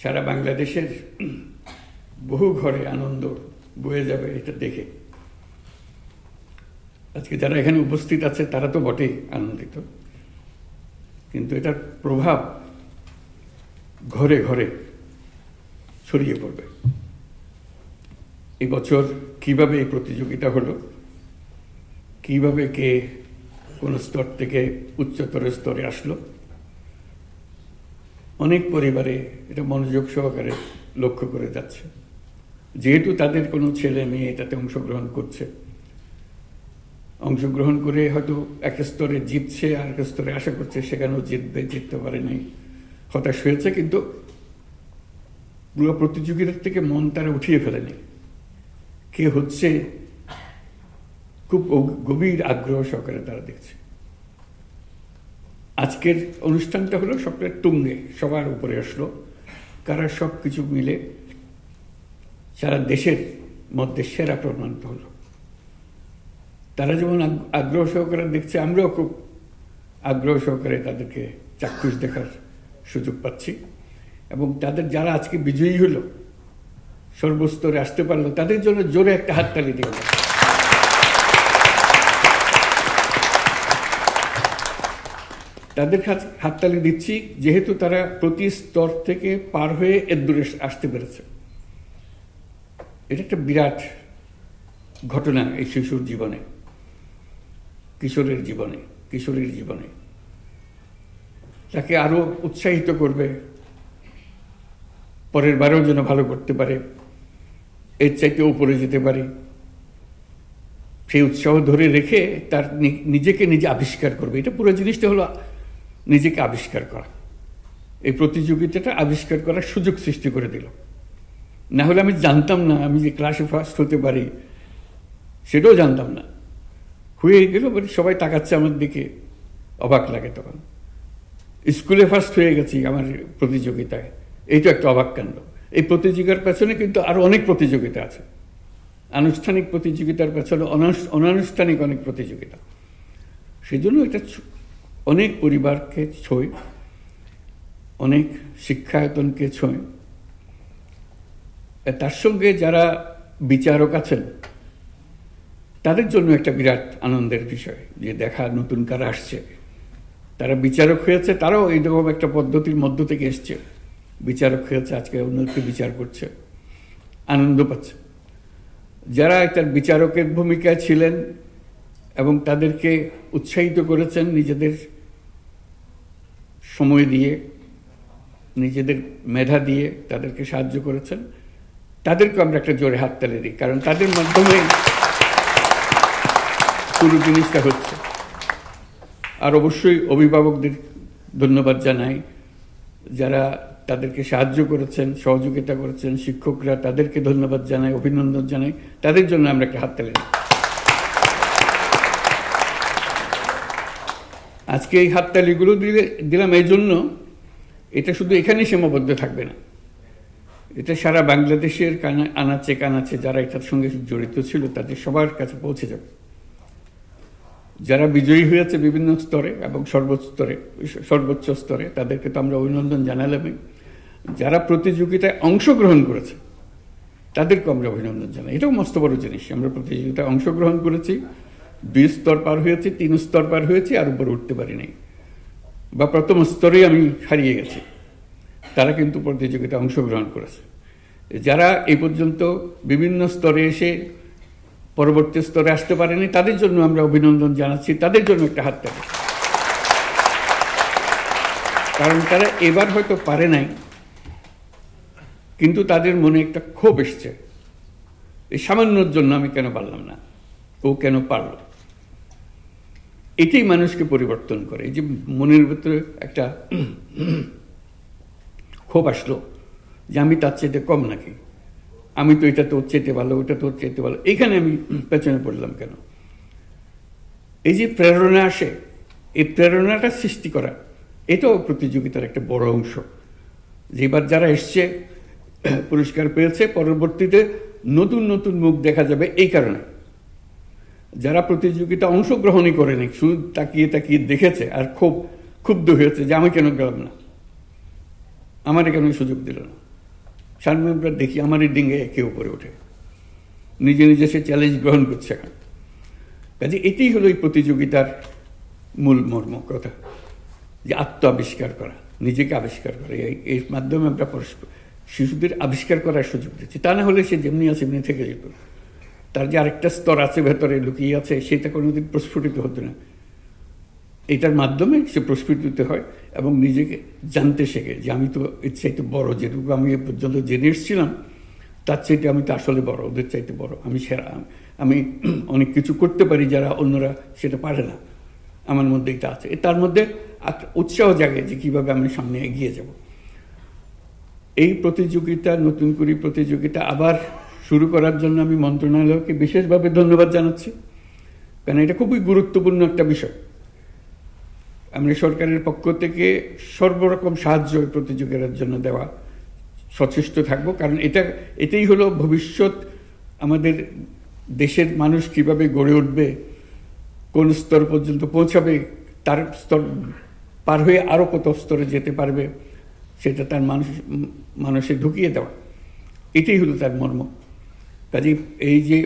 সারা বাংলাদেশের বহু ঘরে আনন্দ বয়ে যাবে এটা দেখে। আজকে যারা এখানে উপস্থিত আছে তারা তো বটেই আনন্দিত, কিন্তু এটার প্রভাব ঘরে ঘরে ছড়িয়ে পড়বে। এই বছর কিভাবে এই প্রতিযোগিতা হলো, কিভাবে কে কোন স্তর থেকে উচ্চতর স্তরে আসলো, অনেক পরিবারে এটা মনোযোগ সহকারে লক্ষ্য করে যাচ্ছে। যেহেতু তাদের কোনো ছেলে মেয়ে এটাতে অংশগ্রহণ করছে, অংশগ্রহণ করে হয়তো এক স্তরে জিতছে, আর এক স্তরে আশা করছে সেখানেও জিততে পারে নাই, হতাশ হয়েছে, কিন্তু পুরো প্রতিযোগিতার থেকে মন তারা উঠিয়ে ফেলেনি। কে হচ্ছে খুব গভীর আগ্রহ সহকারে তারা দেখছে। আজকের অনুষ্ঠানটা হলো সবটা তুঙ্গে, সবার উপরে আসলো, কারা সব কিছু মিলে সারা দেশের মধ্যে সেরা প্রমাণিত হলো। তারা যেমন আগ্রহ সহকারে দেখছে, আমরাও খুব আগ্রহ সহকারে তাদেরকে চাক্ষুষ দেখার সুযোগ পাচ্ছি। এবং তাদের যারা আজকে বিজয়ী হলো, সর্বস্তরে আসতে পারলো, তাদের জন্য জোরে একটা হাততালি দিয়ে গেল। তাদের হাততালি দিচ্ছি যেহেতু তারা প্রতি স্তর থেকে পার হয়ে এর দূরে আসতে পেরেছে। এটা একটা বিরাট ঘটনা এই শিশুর জীবনে, কিশোরের জীবনে। তাকে আরো উৎসাহিত করবে, পরের বারেও যেন ভালো করতে পারে, এর চাইতে উপরে যেতে পারে, সেই উৎসাহ ধরে রেখে তার নিজেকে নিজে আবিষ্কার করবে। এটা পুরো জিনিসটা হলো নিজেকে আবিষ্কার করা। এই প্রতিযোগিতাটা আবিষ্কার করার সুযোগ সৃষ্টি করে দিল। না হলে আমি জানতাম না আমি যে ক্লাসে ফার্স্ট হতে পারি, সেটাও জানতাম না। হয়ে গেল, সবাই তাকাচ্ছে আমার দিকে, অবাক লাগে। তখন স্কুলে ফার্স্ট হয়ে গেছি আমার প্রতিযোগিতায়, এইটা একটা অবাক কাণ্ড। এই প্রতিযোগিতার পেছনে কিন্তু আরো অনেক প্রতিযোগিতা আছে। আনুষ্ঠানিক প্রতিযোগিতার পেছনে অনানুষ্ঠানিক অনেক প্রতিযোগিতা। সেই জন্য এটা অনেক পরিবারকে ছোঁয়, অনেক শিক্ষায়তনকে ছোঁয়। তার সঙ্গে যারা বিচারক আছেন তাদের জন্য একটা বিরাট আনন্দের বিষয় যে দেখা নতুন কারা আসছে, তারা বিচারক হয়েছে, তারাও এইরকম একটা পদ্ধতির মধ্য থেকে এসছে, বিচারক হয়েছে, আজকে অন্যকে বিচার করছে, আনন্দ পাচ্ছে। যারা তার বিচারকের ভূমিকায় ছিলেন এবং তাদেরকে উৎসাহিত করেছেন, নিজেদের সময় দিয়ে, নিজেদের মেধা দিয়ে তাদেরকে সাহায্য করেছেন, তাদেরকে আমরা একটা জোরে হাততালি দিই, কারণ তাদের মাধ্যমে পুরো জিনিসটা হচ্ছে। আর অবশ্যই অভিভাবকদের ধন্যবাদ জানাই, যারা তাদেরকে সাহায্য করেছেন, সহযোগিতা করেছেন, শিক্ষকরা, তাদেরকে ধন্যবাদ জানাই, অভিনন্দন জানাই, তাদের জন্য আমরা একটা হাততালি দিই। আজকে এই হাততালিগুলো দিলাম এই জন্য, এটা শুধু এখানেই সীমাবদ্ধ থাকবে না, এটা সারা বাংলাদেশের আনাচে কানাচে যারা এটার সঙ্গে জড়িত ছিল তাদের সবার কাছে পৌঁছে যাবে। যারা বিজয়ী হয়েছে বিভিন্ন স্তরে এবং সর্বোচ্চ স্তরে তাদেরকে তো আমরা অভিনন্দন জানালামই। যারা প্রতিযোগিতায় অংশগ্রহণ করেছে তাদেরকে আমরা অভিনন্দন জানাই। এটাও মস্ত বড় জিনিস। আমরা প্রতিযোগিতায় অংশগ্রহণ করেছি, 2 স্তর পার হয়েছি, 3 স্তর পার হয়েছি, আর উপরে উঠতে পারি নাই, বা প্রথম স্তরেই আমি হারিয়ে গেছি। তারা কিন্তু প্রতিযোগিতায় অংশগ্রহণ করেছে। যারা এই পর্যন্ত বিভিন্ন স্তরে এসে পরবর্তী স্তরে আসতে পারেনি, তাদের জন্য আমরা অভিনন্দন জানাচ্ছি, তাদের জন্য একটা হাততালি। কারণ তারা এবার হয়তো পারে নাই, কিন্তু তাদের মনে একটা ক্ষোভ এসছে, এই সামান্যর জন্য আমি কেন পারলাম না, ও কেন পারল। এটাই মানুষকে পরিবর্তন করে। এই যে মনের ভেতরে একটা ক্ষোভ আসলো যে আমি তার চেয়ে কম নাকি, আমি তো এটা তোর চেতে ভালো, ওটা তোর চেতে ভালো, এইখানে আমি পেছনে পড়লাম কেন। এই যে প্রেরণা আসে, এই প্রেরণাটা সৃষ্টি করা, এটাও প্রতিযোগিতার একটা বড় অংশ। যেবার যারা এসছে পুরস্কার পেয়েছে, পরবর্তীতে নতুন নতুন মুখ দেখা যাবে। এই কারণে যারা প্রতিযোগিতা অংশগ্রহণই করেনি, শুধু তাকিয়ে তাকিয়ে দেখেছে আর খুব ক্ষুব্ধ হয়েছে যে আমি কেন গেলাম না, আমার কেন সুযোগ দিল না, সারমেয়রা দেখি আমারই ডিঙ্গে একে উপরে ওঠে, নিজে নিজে সে চ্যালেঞ্জ গ্রহণ করছে এখন। কাজে এটাই হলো এই প্রতিযোগিতার মূল মর্ম কথা, যে আত্ম আবিষ্কার করা, নিজেকে আবিষ্কার করা। এর মাধ্যমে আমরা পরস্পর শিশুদের আবিষ্কার করার সুযোগ দিচ্ছি। তা না হলে সে যেমনি আছে এমনি থেকে যেত, তার যে আরেকটা স্তর আছে ভেতরে লুকিয়ে আছে, সেটা কোনোদিন প্রস্ফুটিত হতো না। এটার মাধ্যমে সে প্রস্ফুটিত হয় এবং নিজেকে জানতে শেখে যে আমি তো এর চাইতে বড়, যেটুকু আমি এ পর্যন্ত জেনে এসেছিলাম তার চাইতে আমি তো আসলে বড়, ওদের চাইতে বড়, আমি সেরা, আমি অনেক কিছু করতে পারি যারা অন্যরা সেটা পারে না, আমার মধ্যে এটা আছে। তার মধ্যে উৎসাহ জাগে যে কীভাবে আমি সামনে এগিয়ে যাব। এই প্রতিযোগিতা, নতুন করে প্রতিযোগিতা আবার শুরু করার জন্য আমি মন্ত্রণালয়কে বিশেষভাবে ধন্যবাদ জানাচ্ছি, কারণ এটা খুবই গুরুত্বপূর্ণ একটা বিষয়। আমরা সরকারের পক্ষ থেকে সর্বরকম সাহায্য এই প্রতিযোগিতার জন্য দেওয়া সচেষ্ট থাকবো, কারণ এটাই হলো ভবিষ্যৎ। আমাদের দেশের মানুষ কিভাবে গড়ে উঠবে, কোন স্তর পর্যন্ত পৌঁছাবে, তার স্তর পার হয়ে আরও কত স্তরে যেতে পারবে, সেটা তার মানুষে ঢুকিয়ে দেওয়া, এটাই হলো তার মর্ম। কাজে এই যে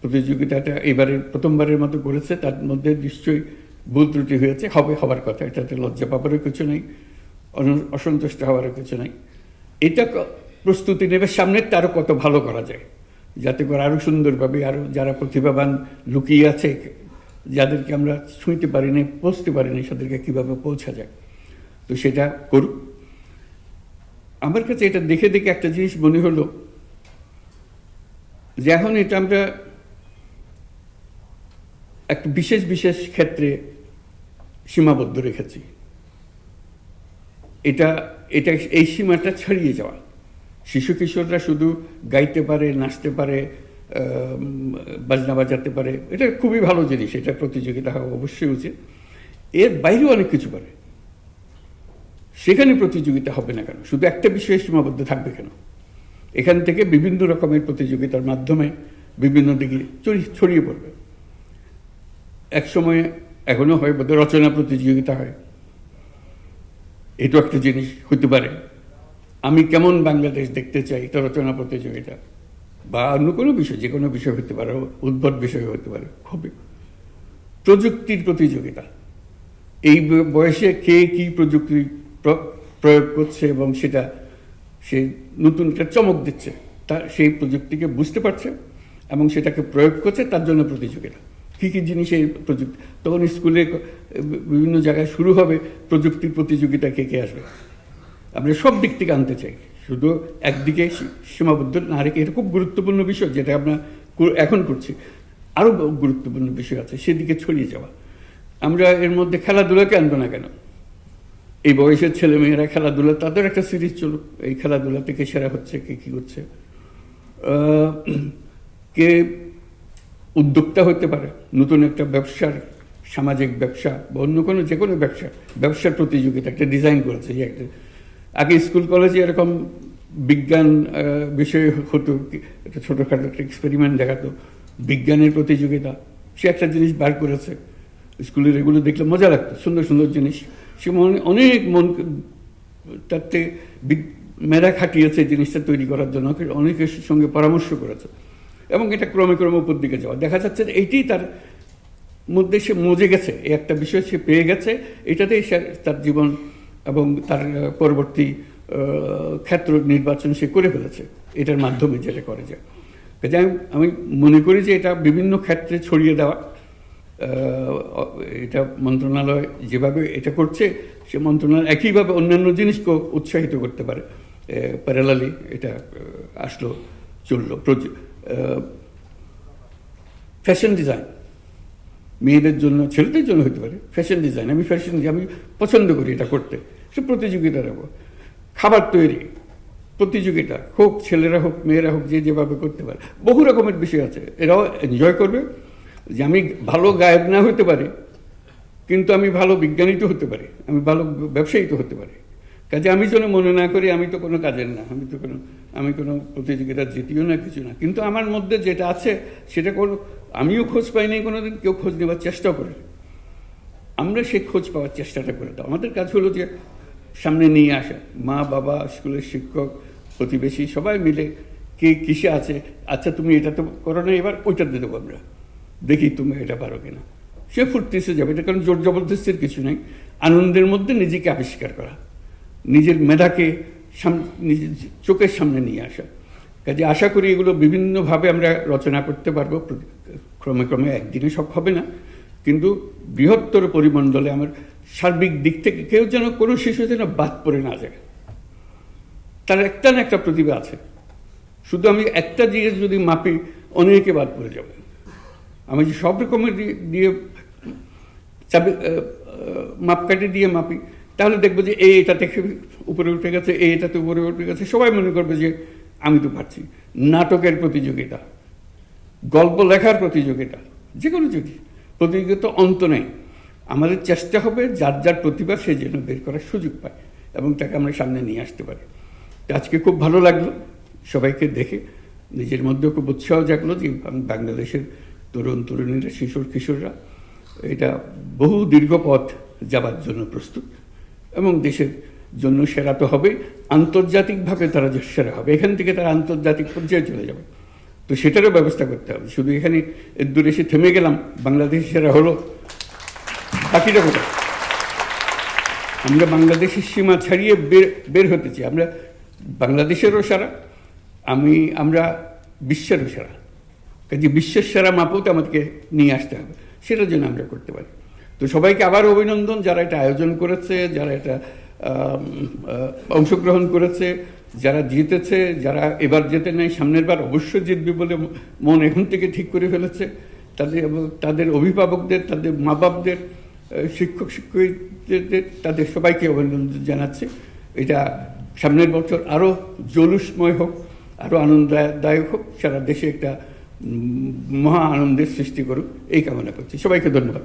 প্রতিযোগিতাটা এবারে প্রথমবারের মতো করেছে, তার মধ্যে নিশ্চয়ই ভুল ত্রুটি হয়েছে, হবার কথা, এটাতে লজ্জা পাবারও কিছু নেই, অসন্তুষ্ট হওয়ারও কিছু নেই। এটা প্রস্তুতি নেবে সামনের আরও কত ভালো করা যায়, যাতে করে আরও সুন্দরভাবে আরও যারা প্রতিভাবান লুকিয়ে আছে, যাদেরকে আমরা ছুঁইতে পারিনি, পৌঁছতে পারিনি, তাদেরকে কীভাবে পৌঁছা যায়, তো সেটা করুক। আমার কাছে এটা দেখে দেখে একটা জিনিস মনে হলো যে এখন এটা আমরা একটা বিশেষ বিশেষ ক্ষেত্রে সীমাবদ্ধ রেখেছি। এটা এই সীমাটা ছাড়িয়ে যাওয়া। শিশু কিশোররা শুধু গাইতে পারে, নাচতে পারে, বাজনা বাজাতে পারে, এটা খুবই ভালো জিনিস, এটা প্রতিযোগিতা হওয়া অবশ্যই উচিত। এর বাইরেও অনেক কিছু পারে, সেখানে প্রতিযোগিতা হবে না কেন? শুধু একটা বিষয়ে সীমাবদ্ধ থাকবে কেন? এখান থেকে বিভিন্ন রকমের প্রতিযোগিতার মাধ্যমে বিভিন্ন দিকে ছড়িয়ে পড়বে। এক সময় এখনো হয় বোধহয় রচনা প্রতিযোগিতা হয়, এটাও একটা জিনিস হতে পারে। আমি কেমন বাংলাদেশ দেখতে চাই, এটা রচনা প্রতিযোগিতা, বা অন্য কোনো বিষয়, যে কোনো বিষয় হতে পারে, উদ্ভট বিষয় হতে পারে, হবে। প্রযুক্তির প্রতিযোগিতা, এই বয়সে কে কি প্রযুক্তি প্রয়োগ করছে এবং সেটা সে নতুন একটা চমক দিচ্ছে, তা সেই প্রযুক্তিকে বুঝতে পারছে এবং সেটাকে প্রয়োগ করছে, তার জন্য প্রতিযোগিতা। কী কী জিনিস এই প্রযুক্তি, তখন স্কুলে বিভিন্ন জায়গায় শুরু হবে প্রযুক্তির প্রতিযোগিতা, কে কে আসবে। আমরা সব দিক থেকে আনতে চাই, শুধু একদিকে সীমাবদ্ধ না রেখে। এটা খুব গুরুত্বপূর্ণ বিষয়, যেটা আমরা এখন করছি। আরও গুরুত্বপূর্ণ বিষয় আছে, সেদিকে ছড়িয়ে যাওয়া। আমরা এর মধ্যে খেলাধুলাকে আনবো না কেন? এই বয়সের ছেলেমেয়েরা খেলাধুলা, তাদের একটা সিরিজ চলুক, এই খেলাধুলা থেকে সেরা হচ্ছে, কে কী করছে, কে উদ্যোক্তা হতে পারে, নতুন একটা ব্যবসার, সামাজিক ব্যবসা বা অন্য কোনো যে কোনো ব্যবসার প্রতিযোগিতা একটা ডিজাইন করেছে। যে একটা আগে স্কুল কলেজে এরকম বিজ্ঞান বিষয় হতো, একটা ছোটোখাটো একটা এক্সপেরিমেন্ট দেখাতো, বিজ্ঞানের প্রতিযোগিতা, সে একটা জিনিস বার করেছে। স্কুলের এগুলো দেখলে মজা লাগতো, সুন্দর সুন্দর জিনিস। সে অনেক মন তাতে মেধা খাটিয়েছে জিনিসটা তৈরি করার জন্য, অনেকের সঙ্গে পরামর্শ করেছে এবং এটা ক্রমে ক্রমে উপর দিকে যাওয়া। দেখা যাচ্ছে যে এইটাই তার মধ্যে সে মজে গেছে, এই একটা বিষয় সে পেয়ে গেছে, এটাতেই সে তার জীবন এবং তার পরবর্তী ক্ষেত্র নির্বাচন সে করে ফেলেছে, এটার মাধ্যমে যেটা করে যায়। কাজে আমি মনে করি যে এটা বিভিন্ন ক্ষেত্রে ছড়িয়ে দেওয়া, এটা মন্ত্রণালয় যেভাবে এটা করছে, সে মন্ত্রণালয় একইভাবে অন্যান্য জিনিসকেও উৎসাহিত করতে পারে। প্যারালালি এটা আসলো, চললো। ফ্যাশন ডিজাইন মেয়েদের জন্য, ছেলেদের জন্য হতে পারে। ফ্যাশন ডিজাইন, আমি পছন্দ করি এটা করতে, সে প্রতিযোগিতা রাখবো। খাবার তৈরি প্রতিযোগিতা হোক, ছেলেরা হোক মেয়েরা হোক, যে যেভাবে করতে পারে। বহু রকমের বিষয় আছে, এরাও এনজয় করবে। যে আমি ভালো গায়ক না হতে পারি, কিন্তু আমি ভালো বিজ্ঞানী তো হতে পারি, আমি ভালো ব্যবসায়ী তো হতে পারি। কাজে আমি যেন মনে না করি আমি তো কোনো কাজের না, আমি কোনো প্রতিযোগিতা জিতিও না, কিছু না। কিন্তু আমার মধ্যে যেটা আছে সেটা আমিও খোঁজ পাইনি কোনোদিন, কেউ খোঁজ নেওয়ার চেষ্টাও করে। আমরা সেই খোঁজ পাওয়ার চেষ্টাটা করে দাও। আমাদের কাজ হলো যে সামনে নিয়ে আসা, মা বাবা, স্কুলের শিক্ষক, প্রতিবেশী সবাই মিলে কে কিসে আছে, আচ্ছা তুমি এটা তো করো না, এবার ওইটাতে দেবো আমরা, দেখি তুমি এটা পারো কিনা। সে ফুর্তিতে যাবে, এটা কারণ জোর জবরদস্তির কিছু নেই, আনন্দের মধ্যে নিজেকে আবিষ্কার করা, নিজের মেধাকে নিজের চোখের সামনে নিয়ে আসা। কাজে আশা করি এগুলো বিভিন্নভাবে আমরা রচনা করতে পারবো, ক্রমে ক্রমে একদিনে সব হবে না, কিন্তু বৃহত্তর পরিমণ্ডলে আমার সার্বিক দিক থেকে কেউ যেন কোনো শিশু যেন বাদ পড়ে না যায়। তার একটা না একটা প্রতিভা আছে, শুধু আমি একটা দিয়ে যদি মাপি অনেকে বাদ পড়ে যাবে। আমি যে সব রকমের দিয়ে মাপকাঠি দিয়ে মাপি, তাহলে দেখবো যে এটা থেকে উপরে উঠে গেছে, এটাতে উপরে উঠে গেছে, সবাই মনে করবে যে আমি তো পারছি। নাটকের প্রতিযোগিতা, গল্প লেখার প্রতিযোগিতা, যে কোনো জিনিস প্রতিযোগিতা অন্ত নেই। আমাদের চেষ্টা হবে যার যার প্রতিভা সে যেন বের করার সুযোগ পায় এবং তাকে আমরা সামনে নিয়ে আসতে পারি। আজকে খুব ভালো লাগলো সবাইকে দেখে, নিজের মধ্যেও খুব উৎসাহ জাগলো যে বাংলাদেশের তরুণ তরুণীরা, কিশোররা এটা বহু দীর্ঘ পথ যাবার জন্য প্রস্তুত এবং দেশের জন্য সেরা তো হবে, আন্তর্জাতিকভাবে তারা সেরা হবে, এখান থেকে তারা আন্তর্জাতিক পর্যায়ে চলে যাবে। তো সেটারও ব্যবস্থা করতে হবে। শুধু এখানে দূরে এসে থেমে গেলাম, বাংলাদেশ সেরা হলো, বাকিটা কোথায়? আমরা বাংলাদেশের সীমা ছাড়িয়ে বের হতে চাই। আমরা বাংলাদেশেরও সেরা, আমরা বিশ্বেরও সেরা। কাজে বিশ্বের সেরা মাপতে আমাদেরকে নিয়ে আসতে হবে, সেটার জন্য আমরা করতে পারি। তো সবাইকে আবার অভিনন্দন, যারা এটা আয়োজন করেছে, যারা এটা অংশগ্রহণ করেছে, যারা জিতেছে, যারা এবার জেতে নাই সামনের বার অবশ্যই জিতবে বলে মন এখন থেকে ঠিক করে ফেলেছে, তাদের অভিভাবকদের, তাদের মা বাপদের, শিক্ষক শিক্ষিকাদের, তাদের সবাইকে অভিনন্দন জানাচ্ছে। এটা সামনের বছর আরও জলুসময় হোক, আরও আনন্দদায়ক হোক, সারা দেশে একটা মহা আনন্দের সৃষ্টি করুক, এই কামনা করছি। সবাইকে ধন্যবাদ।